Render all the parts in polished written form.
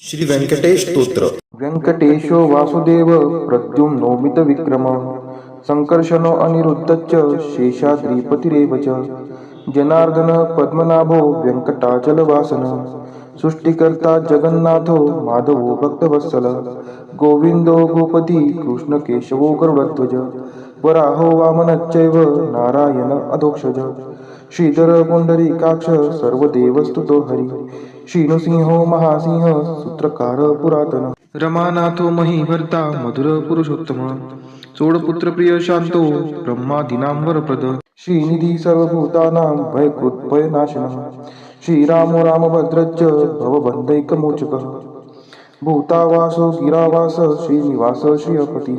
श्री व्यंकटेश स्तोत्र. व्यंकटेशो वासुदेव प्रद्युम्नोमित विक्रम संकर्षणो अनिरुद्धश्च शेषाद्रिपतिरेव च जनार्दन पद्मनाभो व्यंकटाचलवासन सृष्टिकर्ता जगन्नाथो माधवो भक्तवत्सल गोविंदो गोपती कृष्णकेशवो गरुडध्वज वराहो वामनश्चैव नारायण अधोक्षज श्रीधर पुंडरीकाक्ष सर्वदेवस्तुतो हरि श्रीनृसिंहो महासिंह सूत्रकार पुरातन रमानाथो महीभर्ता मधुर पुरुषोत्तम चोडपुत्र प्रिय शांतो ब्रह्मादीनां वरप्रद श्रीनिधी सर्वभूतानां भयकृत भयनाशनः श्रीरामो रामभद्रश्च भवबन्धैकमोचकः भूतावासो गिरावास श्रीनिवास श्रियपती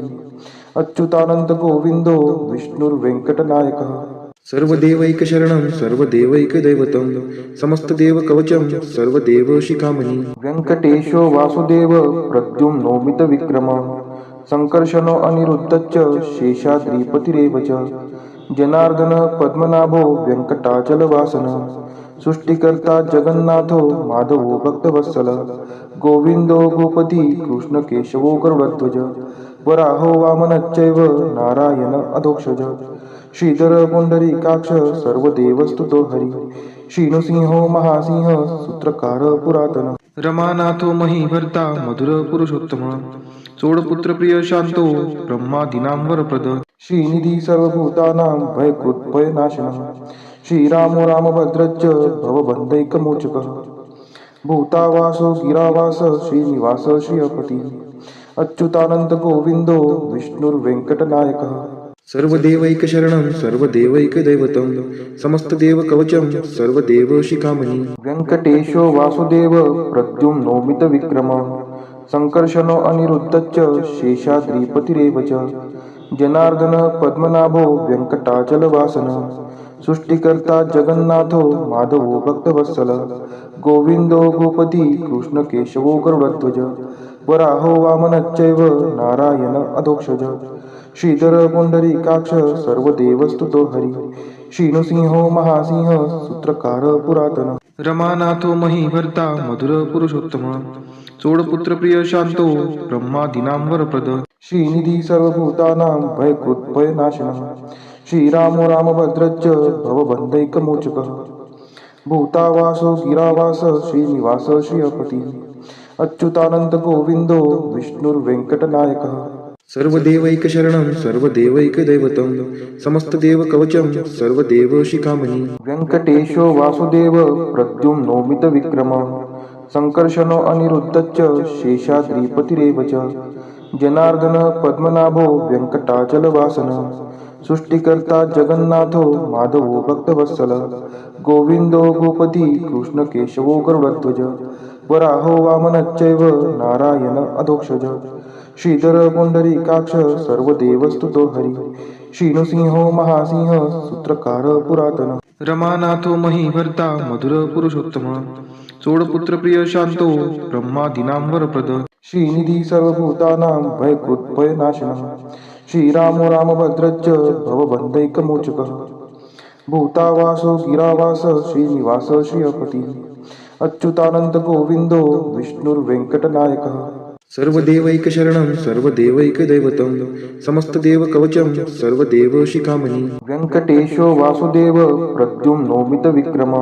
अच्युतानंद गोविंदो विष्णुर्वेंकटनायकः सर्वदेवैकशरणं सर्वदेवैकदैवतं समस्तदेवकवचं सर्वदेवशिखामणि व्यंकटेशो वासुदेव प्रद्युम्नोमित विक्रम संकर्षणो अनिरुद्धश्च शेषाद्रिपतिरेव च जनार्दन पद्मनाभो व्यंकटाचलवासन सृष्टिकर्ता जगन्नाथो माधवो भक्तवत्सल गोविंदो गोपती कृष्णकेशवो गरुडध्वज वराहो वामनश्चैव नारायण अधोक्षज श्रीधर पुंडरीकाक्ष सर्वदेवस्तुतो हरि श्रीनृसिंहो महासिंह सूत्रकार पुरातन रमानाथो महीभर्ता मधुर पुरुषोत्तम चोडपुत्र प्रिय शांतो ब्रह्मादीनां वरप्रद श्रीनिधी सर्वभूतानां भयकृत भयनाशनः श्रीरामो रामभद्रश्च भवबन्धैकमोचकः भूतावासो गिरावास श्रीनिवास श्रियपती अच्युतानंद गोविंदो विष्णुर्वेंकटनायकः सर्वदेवैकशरणं सर्वदेवैकदैवतं समस्तदेवकवचं सर्वदेवशिखामणि व्यंकटेशो वासुदेव प्रद्युम्नोमित विक्रम संकर्षणो अनिरुद्धश्च शेषाद्रिपतिरेव च जनार्दन पद्मनाभो व्यंकटाचलवासन सृष्टिकर्ता जगन्नाथो माधवो भक्तवत्सल गोविंदो गोपती कृष्णकेशवो गरुडध्वज वराहो वामनश्चैव नारायण अधोक्षज श्रीधर पुंडरीकाक्ष सर्वदेवस्तुतो हरि श्रीनृसिंहो महासिंह सूत्रकार पुरातन रमानाथो महीभर्ता मधुर पुरुषोत्तम चोडपुत्र प्रिय शांतो ब्रह्मादीनां वरप्रद श्रीनिधी सर्वभूतानां भयकृत भयनाशनः श्रीरामो रामभद्रश्च भवबन्धैकमोचकः भूतावासो गिरावास श्रीनिवास श्रियपती अच्युतानंद गोविंदो विष्णुर्वेंकटनायकः सर्वदेवैकशरणं सर्वदेवैकदैवतं समस्तदेवकवचं सर्वदेवशिखामणि व्यंकटेशो वासुदेव प्रद्युम्नोमित विक्रम संकर्षणो अनिरुद्धश्च शेषाद्रिपतिरेव च जनार्दन पद्मनाभो व्यंकटाचलवासन सृष्टिकर्ता जगन्नाथो माधवो भक्तवत्सल गोविंदो गोपती कृष्णकेशवो गरुडध्वज वराहो वामनश्चैव नारायण अधोक्षज श्रीधर पुंडरीकाक्ष सर्वदेवस्तुतो हरि श्रीनृसिंहो महासिंह सूत्रकार पुरातन रमानाथो महीभर्ता मधुर पुरुषोत्तम चोडपुत्र प्रिय शांतो ब्रह्मादीनां वरप्रद श्रीनिधी सर्वभूतानां भयकृत भयनाशनः श्रीरामो रामभद्रश्च भवबन्धैकमोचकः भूतावासो गिरावास श्रीनिवास श्रियपती अच्युतानंद गोविंदो विष्णुर्वेंकटनायकः सर्वदेवैकशरणं सर्वदेवैकदैवतं समस्तदेवकवचं सर्वदेवशिखामणि व्यंकटेशो वासुदेव प्रद्युम्नोमित विक्रम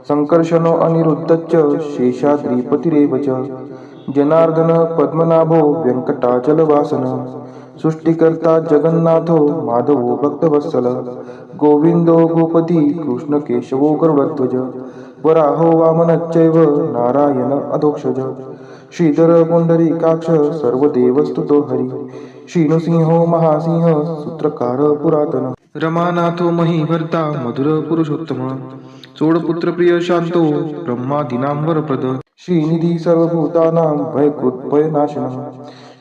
संकर्षणो अनिरुद्धश्च शेषाद्रिपतिरेव च जनार्दन पद्मनाभो व्यंकटाचलवासन सृष्टिकर्ता जगन्नाथो माधवो भक्तवत्सल गोविंदो गोपती कृष्णकेशवो गरुडध्वज वराहो वामनश्चैव नारायण अधोक्षज श्रीधर पुंडरीकाक्ष सर्वदेवस्तुतो हरि श्रीनृसिंहो महासिंह सूत्रकार पुरातन रमानाथो महीभर्ता मधुर पुरुषोत्तम चोडपुत्र प्रिय शांतो ब्रह्मादीनां वरप्रद श्रीनिधी सर्वभूतानां भयकृत भयनाशनः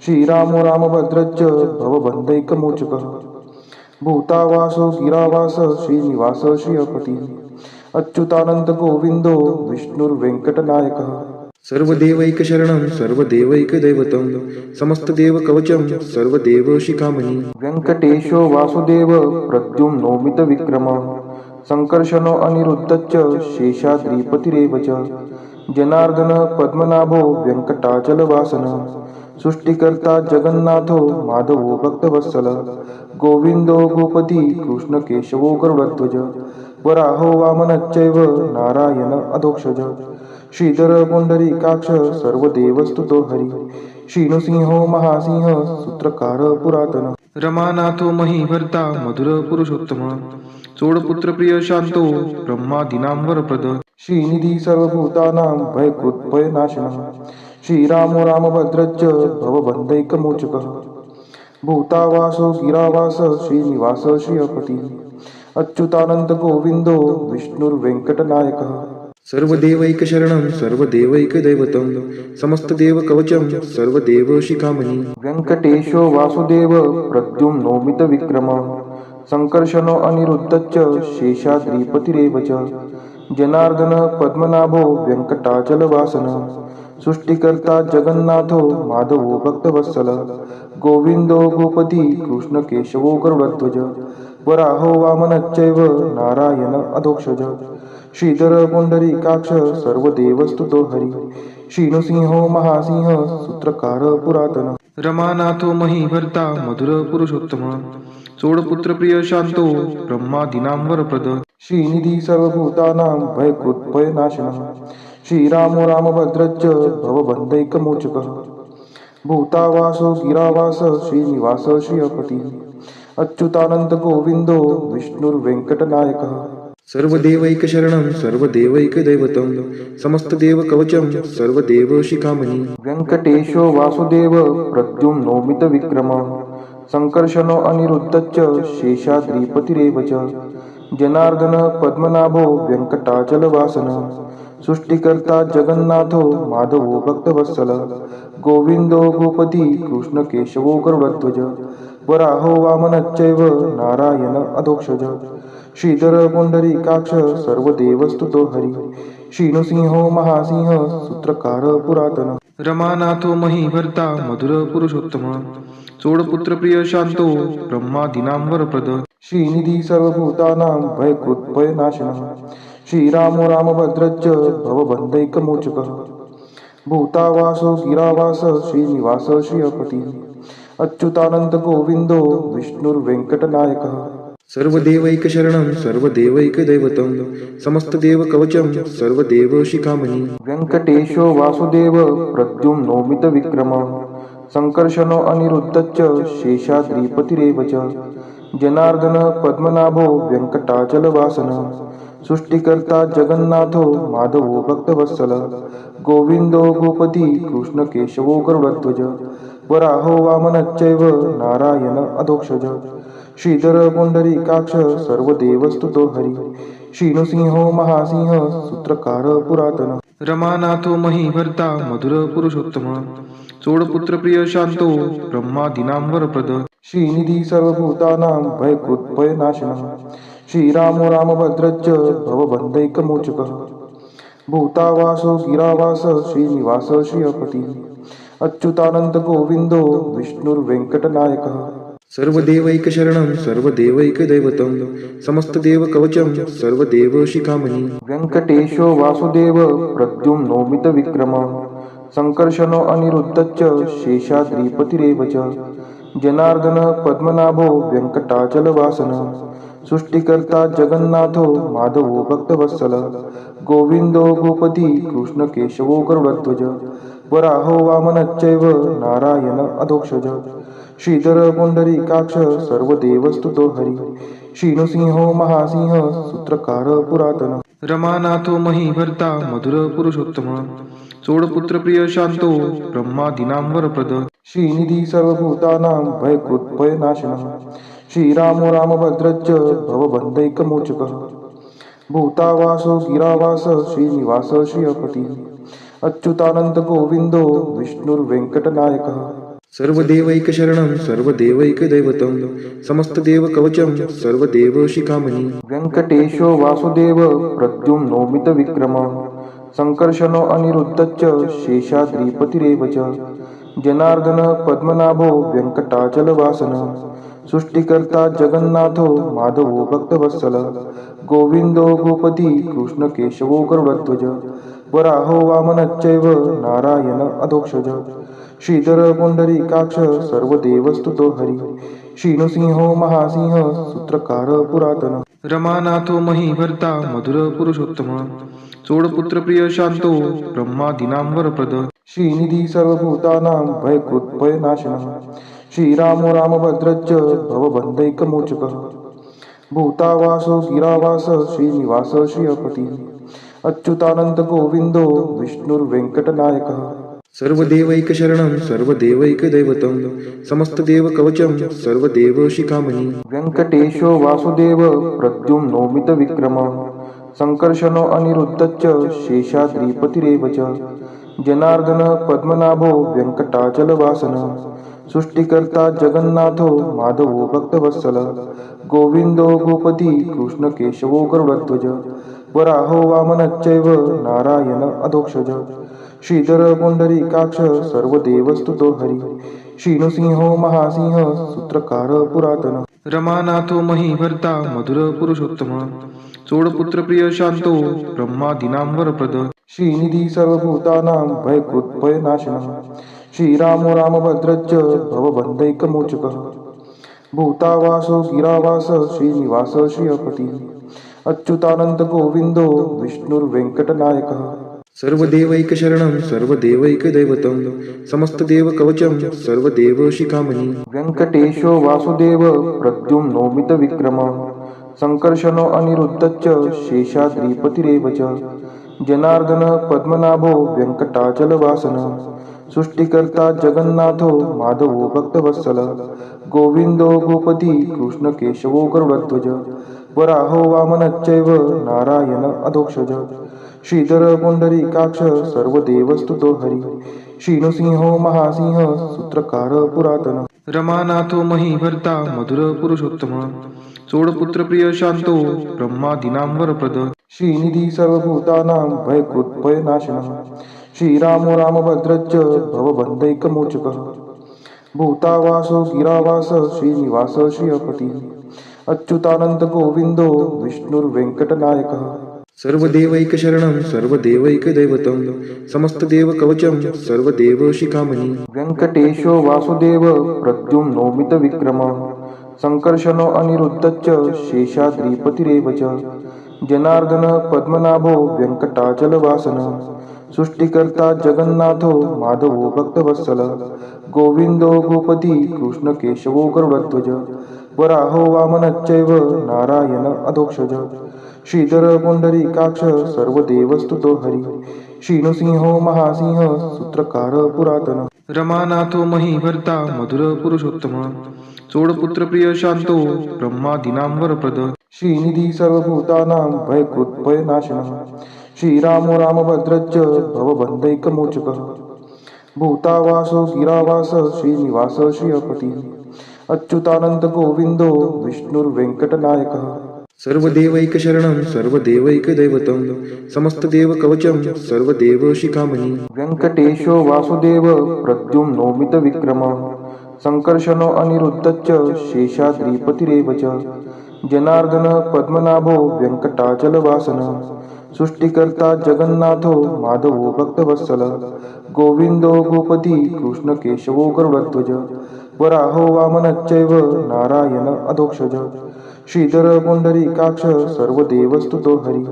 श्रीरामो रामभद्रश्च भवबन्धैकमोचकः भूतावासो गिरावास श्रीनिवास श्रियपती अच्युतानंद गोविंदो विष्णुर्वेंकटनायकः सर्वदेवैकशरणं सर्वदेवैकदैवतं समस्तदेवकवचं सर्वदेवशिखामणि व्यंकटेशो वासुदेव प्रद्युम्नोमित विक्रम संकर्षणो अनिरुद्धश्च शेषाद्रिपतिरेव च जनार्दन पद्मनाभो व्यंकटाचलवासन सृष्टिकर्ता जगन्नाथो माधवो भक्तवत्सल गोविंदो गोपती कृष्ण केशवो गरुडध्वज वराहो वामनश्चैव नारायण अधोक्षज श्रीधर पुंडरीकाक्ष सर्वदेवस्तुतो हरि श्रीनृसिंहो महासिंह सूत्रकार पुरातन रमानाथो महीभर्ता मधुर पुरुषोत्तम चोडपुत्र प्रिय शांतो ब्रह्मादीनां वरप्रद श्रीनिधी सर्वभूतानां भयकृत्भयनाशनः श्रीरामो रामभद्रश्च भवबन्धैकमोचकः भूतावासो गिरावास श्रीनिवास श्रियपति अच्युतानंद गोविंदो विष्णुर्वेंकटनायकः सर्वदेवैकशरणं सर्वदेवैकदैवतं समस्तदेवकवचं सर्वदेवशिखामणि व्यंकटेशो वासुदेव प्रद्युम्नोमितविक्रमः संकर्षणो अनिरुद्धश्च शेषाद्रिपतिरेव च जनार्दन पद्मनाभो व्यंकटाचलवासन सृष्टिकर्ता जगन्नाथो माधवो भक्तवत्सल गोविंदो गोपती कृष्ण केशवो गरुडध्वज वराहो वामनश्चैव नारायण अधोक्षज श्रीधर पुंडरीकाक्ष सर्वदेवस्तुतो हरि श्रीनृसिंहो महासिंह सूत्रकार पुरातन रमानाथो महीभर्ता मधुर पुरुषोत्तम चोडपुत्र प्रिय शांतो ब्रह्मादीनां वरप्रद श्रीनिधी सर्वभूतानां भयकृत्भयनाशनः श्रीरामो रामभद्रश्च भवबन्धैकमोचकः भूतावासो गिरावास श्रीनिवास श्रियपति अच्युतानंद गोविंदो विष्णुर्वेंकटनायकः सर्वदेवैकशरणं सर्वदेवैकदैवतं समस्तदेवकवचं सर्वदेवशिखामणि व्यंकटेशो वासुदेव प्रद्युम्नोमितविक्रमः संकर्षणो अनिरुद्धश्च शेषाद्रिपतिरेव च जनार्दन पद्मनाभो व्यंकटाचलवासन सृष्टिकर्ता जगन्नाथो माधवो भक्तवत्सल गोविंदो गोपती कृष्ण केशवो गरुडध्वज वराहो वामनश्चैव नारायण अधोक्षज श्रीधर पुंडरीकाक्ष सर्वदेवस्तुतो हरि श्रीनृसिंहो महासिंह सूत्रकार पुरातन रमानाथो महीभर्ता मधुर पुरुषोत्तम चोडपुत्र प्रिय शांतो ब्रह्मादीनां वरप्रद श्रीनिधी सर्वभूतानां भयकृत्भयनाशनः श्रीरामो रामभद्रश्च भवबन्धैकमोचकः भूतावासो गिरावास श्रीनिवास श्रियपति अच्युतानंद गोविंदो विष्णुर्वेंकटनायकः सर्वदेवैकशरणं सर्वदेवैकदैवतं समस्तदेवकवचं सर्वदेवशिखामणि व्यंकटेशो वासुदेव प्रद्युम्नोमितविक्रमः संकर्षणो अनिरुद्धश्च शेषाद्रिपतिरेव च जनार्दन पद्मनाभो व्यंकटाचलवासन सृष्टिकर्ता जगन्नाथो माधवो भक्तवत्सल गोविंदो गोपती कृष्ण केशवो गरुडध्वज वराहो वामनश्चैव नारायण अधोक्षज श्रीधर पुंडरीकाक्ष सर्वदेवस्तुतो हरि श्रीनृसिंहो महासिंह सूत्रकार पुरातन रमानाथो महीभर्ता मधुर पुरुषोत्तम चोडपुत्र प्रिय शांतो ब्रह्मादीनां वरप्रद श्रीनिधी सर्वभूतानां भयकृत्भयनाशनः श्रीरामो रामभद्रश्च भवबन्धैकमोचकः भूतावासो गिरावास श्रीनिवास श्रियपति अच्युतानंद गोविंदो विष्णुर्वेंकटनायकः सर्वदेवैकशरणं सर्वदेवैकदैवतं समस्तदेवकवचं सर्वदेवशिखामणि व्यंकटेशो वासुदेव प्रद्युम्नोमितविक्रमः संकर्षणो अनिरुद्धश्च शेषाद्रिपतिरेव च जनार्दन पद्मनाभो व्यंकटाचलवासन सृष्टिकर्ता जगन्नाथो माधवो भक्तवत्सल गोविंदो गोपती कृष्ण केशवो गरुडध्वज वराहो वामनश्चैव नारायण अधोक्षज श्रीधर पुंडरीकाक्ष सर्वदेवस्तुतो हरि श्रीनृसिंहो महासिंह सूत्रकार पुरातन रमानाथो महीभर्ता मधुर पुरुषोत्तम चोडपुत्र प्रिय शांतो ब्रह्मादीनां वरप्रद श्रीनिधी सर्वभूतानां भयकृत्भयनाशनः श्रीरामो रामभद्रश्च भवबन्धैकमोचकः भूतावासो गिरावास श्रीनिवास श्रियपति अच्युतानंद गोविंदो विष्णुर्वेंकटनायकः सर्वदेवैकशरणं सर्वदेवैकदैवतं समस्तदेवकवचं सर्वदेवशिखामणि व्यंकटेशो वासुदेव प्रद्युम्नोमितविक्रमः संकर्षणो अनिरुद्धश्च शेषाद्रिपतिरेव च जनार्दन पद्मनाभो व्यंकटाचलवासन सृष्टिकर्ता जगन्नाथो माधवो भक्तवत्सल गोविंदो गोपती कृष्ण केशवो गरुडध्वज वराहो वामनश्चैव नारायण अधोक्षज श्रीधर पुंडरीकाक्ष सर्वदेवस्तुतो हरी श्रीनृसिंहो महासिंह सूत्रकार पुरातन रमानाथो महीभर्ता मधुर पुरुषोत्तम चोडपुत्र प्रिय शांतो ब्रह्मादीनां वरप्रद श्रीनिधी सर्वभूतानां भयकृत्भयनाशनः श्रीरामो रामभद्रश्च भवबन्धैकमोचकः भूतावासो गिरावास श्रीनिवास श्रियपती अच्युतानंद गोविंदो विष्णुर्वेंकटनायकः सर्वदेवैकशरणं सर्वदेवैकदैवतं समस्तदेवकवचं सर्वदेवशिखामणि व्यङ्कटेशो वासुदेव प्रद्युम्नो मितविक्रमः संकर्षणो अनिरुद्धश्च शेषाद्रिपतिरेव च जनार्दन पद्मनाभो व्यङ्कटाचलवासनः सृष्टिकर्ता जगन्नाथो माधवो भक्तवत्सल गोविंदो गोपती कृष्णकेशवो गरुडध्वज वराहो वामनश्चैव नारायण अधोक्षज श्रीधर पुंडरीकाक्ष सर्वदेवस्तुतो हरी श्रीनृसिंहो महासिंह सूत्रकार पुरातन रमानाथो महीभर्ता मधुर पुरुषोत्तम चोडपुत्र प्रिय शांतो ब्रह्मादीनां वरप्रद श्रीनिधी सर्वभूतानां भयकृत्भयनाशनः श्रीरामो रामभद्रश्च भवबन्धैकमोचकः भूतावासो गिरावास श्रीनिवास श्रियपती अच्युतानंद गोविंदो विष्णुर्वेंकटनायकः सर्वदेवैकशरणं सर्वदेवैकदैवतं समस्तदेवकवचं सर्वदेवशिखामणि व्यङ्कटेशो वासुदेव प्रद्युम्नो मितविक्रमः संकर्षणो अनिरुद्धश्च शेषाद्रिपतिरेव च जनार्दन पद्मनाभो व्यङ्कटाचलवासनः सृष्टिकर्ता जगन्नाथो माधवो भक्तवत्सल गोविंदो गोपती कृष्णकेशवो गरुडध्वज वराहो वामनश्चैव नारायण अधोक्षज श्रीधर पुंडरीकाक्ष सर्वदेवस्तुतो हरी श्रीनृसिंहो महासिंह सूत्रकार पुरातन रमानाथो महीभर्ता मधुर पुरुषोत्तम चोडपुत्र प्रिय शांतो ब्रह्मादीनां वरप्रद श्रीनिधी सर्वभूतानां भयकृत्भयनाशनः श्रीरामो रामभद्रश्च भवबन्धैकमोचकः भूतावासो गिरावास श्रीनिवास श्रियपती अच्युतानंद गोविंदो विष्णुर्वेंकटनायकः सर्वदेवैकशरणं सर्वदेवैकदैवतं समस्तदेवकवचं सर्वदेवशिखामणि व्यङ्कटेशो वासुदेव प्रद्युम्नो मितविक्रमः संकर्षणो अनिरुद्धश्च शेषाद्रिपतिरेव च जनार्दन पद्मनाभो व्यङ्कटाचलवासनः सृष्टिकर्ता जगन्नाथो माधवो भक्तवत्सल गोविंदो गोपती कृष्णकेशवो गरुडध्वज वराहो वामनश्चैव नारायण अधोक्षज श्रीधर पुंडरीकाक्ष सर्वदेवस्तुतो हरी श्रीनृसिंहो महासिंह सूत्रकार पुरातन रमानाथो महीभर्ता मधुर पुरुषोत्तम चोडपुत्र प्रिय शांतो ब्रह्मादीनां वरप्रद श्रीनिधी सर्वभूतानां भयकृत्भयनाशनः श्रीरामो रामभद्रश्च भवबन्धैकमोचकः भूतावासो गिरावास श्रीनिवास श्रियपती अच्युतानंद गोविंदो विष्णुर्वेंकटनायकः सर्वदेवैकशरणं सर्वदेवैकदैवतं समस्तदेवकवचं सर्वदेवशिखामणि व्यङ्कटेशो वासुदेव प्रद्युम्नो मितविक्रमः संकर्षणो अनिरुद्धश्च शेषाद्रिपतिरेव च जनार्दन पद्मनाभो व्यङ्कटाचलवासनः सृष्टिकर्ता जगन्नाथो माधवो भक्तवत्सल गोविंदो गोपती कृष्णकेशवो गरुडध्वज वराहो वामनश्चैव नारायण अधोक्षज श्रीधर पुंडरीकाक्ष सर्वदेवस्तुतो हरी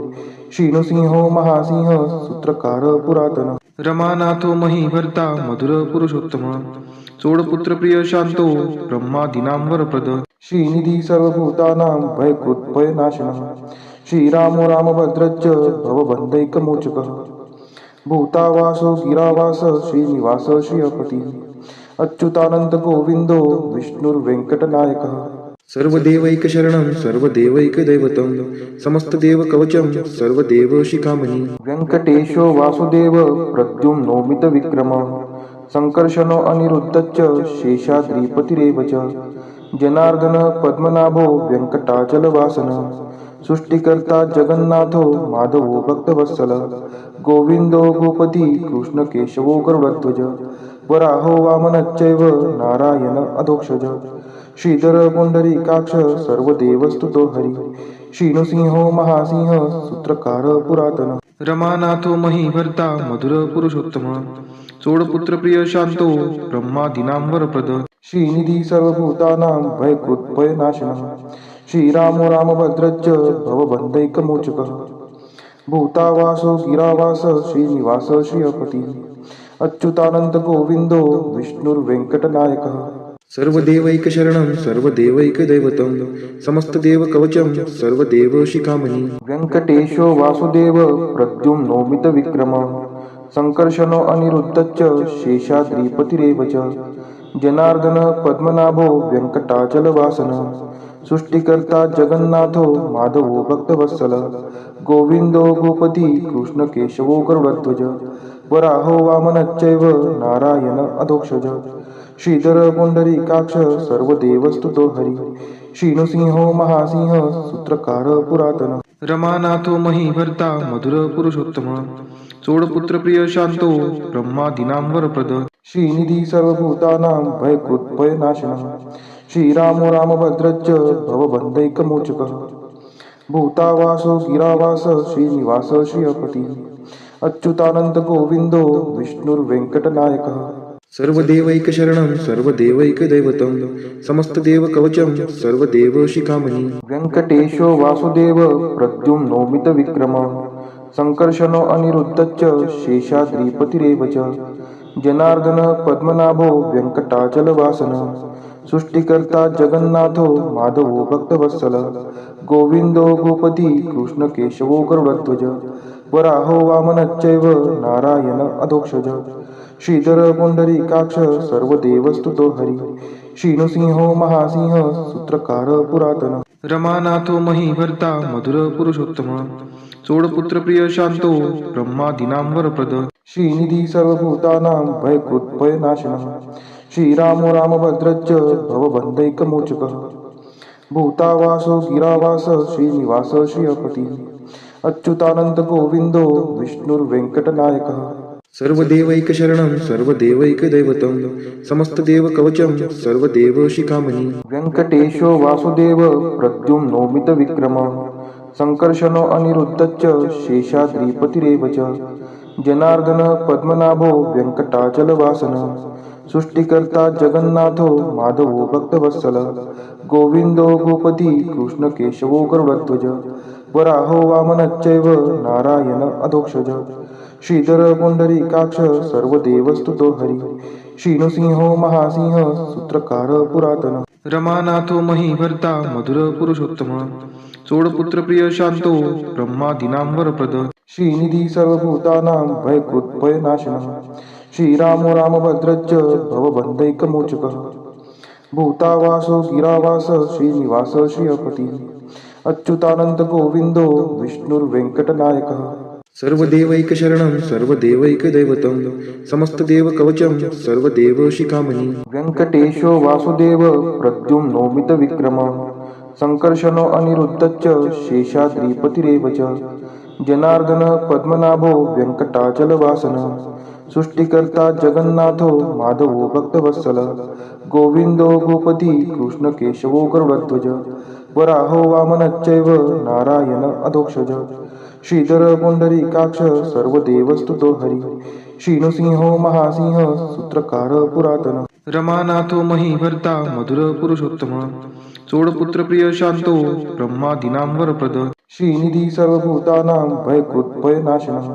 श्रीनृसिंहो महासिंह सूत्रकार पुरातन रमानाथो महीभर्ता मधुर पुरुषोत्तम चोडपुत्र प्रिय शांतो ब्रह्मादीनां वरप्रद श्रीनिधी सर्वभूतानां भयकृत्भयनाशनः श्रीरामो रामभद्रश्च भवबन्धैकमोचकः भूतावासो गिरावास श्रीनिवास श्रियपती अच्युतानंद गोविंदो विष्णुर्वेंकटनायकः सर्वदेवैकशरणं सर्वदेवैकदैवतं समस्तदेवकवचं सर्वदेवशिखामणि व्यङ्कटेशो वासुदेव प्रद्युम्नो मितविक्रमः संकर्षणो अनिरुद्धश्च शेषाद्रिपतिरेव च जनार्दन पद्मनाभो व्यङ्कटाचलवासनः सृष्टिकर्ता जगन्नाथो माधवो भक्तवत्सल गोविंदो गोपती कृष्णकेशवो गरुडध्वज वराहो वामनश्चैव नारायण अधोक्षज श्रीधर पुंडरीकाक्ष सर्वदेवस्तुतो हरी श्रीनृसिंहो महासिंह सूत्रकार पुरातन रमानाथो महीभर्ता मधुर पुरुषोत्तम चोडपुत्र प्रिय शांतो ब्रह्मादीनां वरप्रद श्रीनिधी सर्वभूतानां भयकृत्भयनाशनः श्रीरामो रामभद्रश्च भवबन्धैकमोचकः भूतावासो गिरावास श्रीनिवास श्रियपतिः अच्युतानंद गोविंदो विष्णुर्वेंकटनायकः सर्वदेवैकशरणं सर्वदेवैकदैवतं समस्तदेवकवचं सर्वदेवशिखामणि व्यङ्कटेशो वासुदेव प्रद्युम्नोमितविक्रमः सङ्कर्षणो अनिरुद्धश्च शेषाद्रिपतिरेव च जनार्दन पद्मनाभो व्यङ्कटाचलवासनः सृष्टिकर्ता जगन्नाथो माधवो भक्तवत्सलः गोविंदो गोपती कृष्णकेशवो गरुडध्वज वराहो वामनश्चैव नारायण अधोक्षज श्रीधर पुंडरीकाक्ष सर्वदेवस्तुतो हरि श्रीनृसिंहो महासिंह सूत्रकार पुरातन रमानाथो महीभर्ता मधुर पुरुषोत्तम चोडपुत्र प्रिय शांतो ब्रह्मादीनां वरप्रद श्रीनिधी सर्वभूतानां भयकृत्भयनाशनः श्रीरामो रामभद्रश्च भवबन्धैकमोचकः भूतावासो गिरावास श्रीनिवास श्रियपतिः अच्युतानंद गोविंदो विष्णुर्वेंकटनायकः सर्वदेवैकशरणं सर्वदेवैकदैवतं समस्तदेवकवचं सर्वदेवशिखामणि व्यङ्कटेशो वासुदेव प्रद्युम्नोमितविक्रमः सङ्कर्षणो अनिरुद्धश्च शेषाद्रिपतिरेव च जनार्दन पद्मनाभो व्यङ्कटाचलवासनः सृष्टिकर्ता जगन्नाथो माधवो भक्तवत्सलः गोविंदो गोपती कृष्णकेशवो गरुडध्वज वराहो वामनश्चैव नारायण अधोक्षज श्रीधर पुंडरीकाक्ष सर्वदेवस्तुतो हरि श्रीनृसिंहो महासिंह सूत्रकार पुरातन रमानाथो महीभर्ता मधुर पुरुषोत्तम चोडपुत्र प्रिय शांतो ब्रह्मादीनां वरप्रद श्रीनिधी सर्वभूतानां भयकृत्भयनाशनः श्रीरामो रामभद्रश्च भवबन्धैकमोचकः भूतावासो गिरावास श्रीनिवास श्रियपतिः अच्युतानंद गोविंदो विष्णुर्वेंकटनायकः सर्वदेवैकशरणं सर्वदेवैकदैवतं समस्तदेवकवचं सर्वदेवशिखामणि व्यङ्कटेशो वासुदेव प्रद्युम्नोमितविक्रमः सङ्कर्षणो अनिरुद्धश्च शेषाद्रिपतिरेव च जनार्दन पद्मनाभो व्यङ्कटाचलवासनः सृष्टिकर्ता जगन्नाथो माधवो भक्तवत्सलः गोविंदो गोपती कृष्णकेशवो गरुडध्वज वराहो वामनश्चैव नारायण अधोक्षज श्रीधर पुंडरीकाक्ष सर्वदेवस्तुतो हरि श्रीनृसिंहो महासिंह सूत्रकार पुरातन रमानाथो महीभर्ता मधुर पुरुषोत्तम चोडपुत्र प्रिय शांतो ब्रह्मादीनां वरप्रद श्रीनिधी सर्वभूतानां भयकृत्भयनाशनः श्रीरामो रामभद्रश्च भवबन्धैकमोचकः भूतावासो गिरावास श्रीनिवास श्रियपतिः अच्युतानंद गोविंदो विष्णुर्वेंकटनायकः सर्वदेवैकशरणं सर्वदेवैकदैवतं समस्तदेवकवचं सर्वदेवशिखामणि व्यङ्कटेशो वासुदेव प्रद्युम्नोमितविक्रमः सङ्कर्षणो अनिरुद्धश्च शेषाद्रिपतिरेव च जनार्दन पद्मनाभो व्यङ्कटाचलवासनः सृष्टिकर्ता जगन्नाथो माधवो भक्तवत्सलः गोविंदो गोपती कृष्णकेशवो गरुडध्वज वराहो वामनश्चैव नारायण अधोक्षज श्रीधर पुंडरीकाक्ष सर्वदेवस्तुतो हरि श्रीनृसिंहो महासिंह सूत्रकार पुरातन रमानाथो महीभर्ता मधुर पुरुषोत्तम चोडपुत्र प्रिय शांतो ब्रह्मादीनां वरप्रद श्रीनिधी सर्वभूतानां भयकृत्भयनाशनः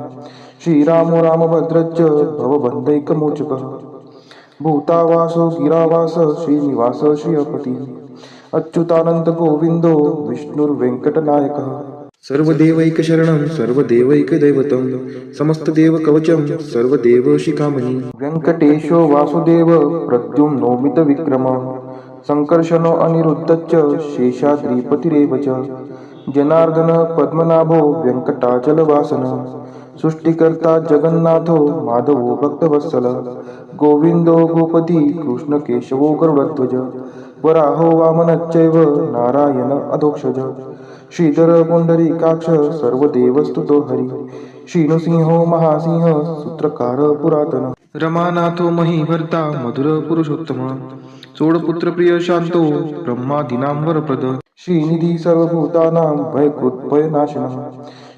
श्रीरामो रामभद्रश्च भवबन्धैकमोचकः भूतावासो गिरावास श्रीनिवास श्रियपतिः अच्युतानंद गोविंदो विष्णुर्वेंकटनायकः सर्वदेवैकशरणं सर्वदेवैकदैवतं समस्तदेवकवचं सर्वदेवशिखामणि व्यङ्कटेशो वासुदेव प्रद्युम्नोमितविक्रमः सङ्कर्षणो अनिरुद्धश्च शेषाद्रिपतिरेव च जनार्दन पद्मनाभो व्यङ्कटाचलवासनः सृष्टिकर्ता जगन्नाथो माधवो भक्तवत्सलः गोविंदो गोपती कृष्णकेशवो गरुडध्वज वराहो वामनश्चैव नारायण अधोक्षज श्रीधर पुंडरीकाक्ष सर्वदेवस्तुतो हरि श्रीनृसिंहो महासिंह सूत्रकार पुरातन रमानाथो महीभर्ता मधुर पुरुषोत्तम चोडपुत्र प्रिय शांतो ब्रह्मादीनां वरप्रद श्रीनिधी सर्वभूतानां भयकृत्भयनाशनः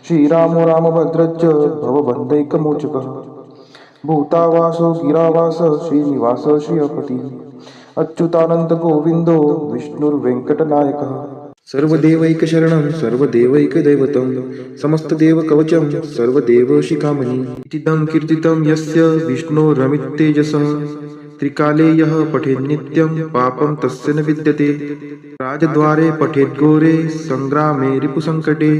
श्रीरामो रामभद्रश्च भवबन्धैकमोचकः भूतावासो गिरावास श्रीनिवास श्रियपती अच्युतानंद गोविंदो विष्णुर्वेंकटनायकः सर्वदेवैकशरणं सर्वदेवैकदैवतं समस्तदेवकवचं सर्वदेवशिखामणि इतीदं कीर्तितं यस्य विष्णोरमिततेजसः त्रिकाले यः पठेन्नित्यं पापं तस्य न विद्यते राजद्वारे पठेद्घोरे सङ्ग्रामे रिपुसङ्कटे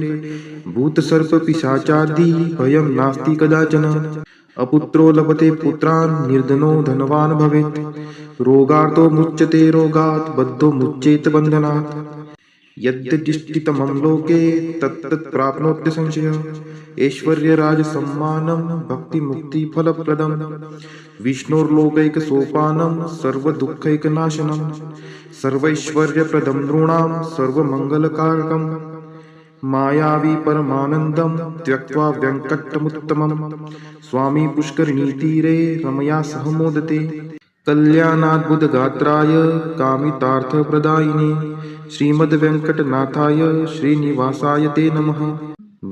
भूतसर्पपिशाचादि भयं नास्ति कदाचन अपुत्रो लभते पुत्रान् निर्धनो धनवान् भवेत् रोगार्तो मुच्यते रोगात् बद्धो मुच्येत बन्धनात् यद्यदिष्टितमं लोके तत्तत् प्राप्नोत्य संशयः ऐश्वर्यराजसम्मानं भक्तिमुक्तिफलप्रदं विष्णोर्लोकैकसोपानं सर्वदुःखैकनाशनं सर्वैश्वर्यप्रदं नृणां सर्वमङ्गलकारकं मायावी परमानन्दं त्यक्त्वा व्यङ्कटमुत्तमं स्वामी पुष्करिणीतीरे रमया सह मोदते कल्याणाद्भुतगात्राय कामितार्थप्रदायिने श्रीमद्वेङ्कटनाथाय श्रीनिवासाय ते नमः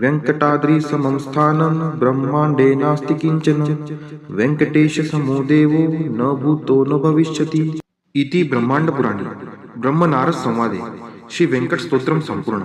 वेङ्कटाद्रिसमं स्थानं ब्रह्माण्डे नास्ति किञ्चन वेङ्कटेशसमो देवो न भूतो न भविष्यति इति ब्रह्माण्डपुराणे ब्रह्मनारद संवादे श्री वेंकट स्तोत्रम संपूर्ण।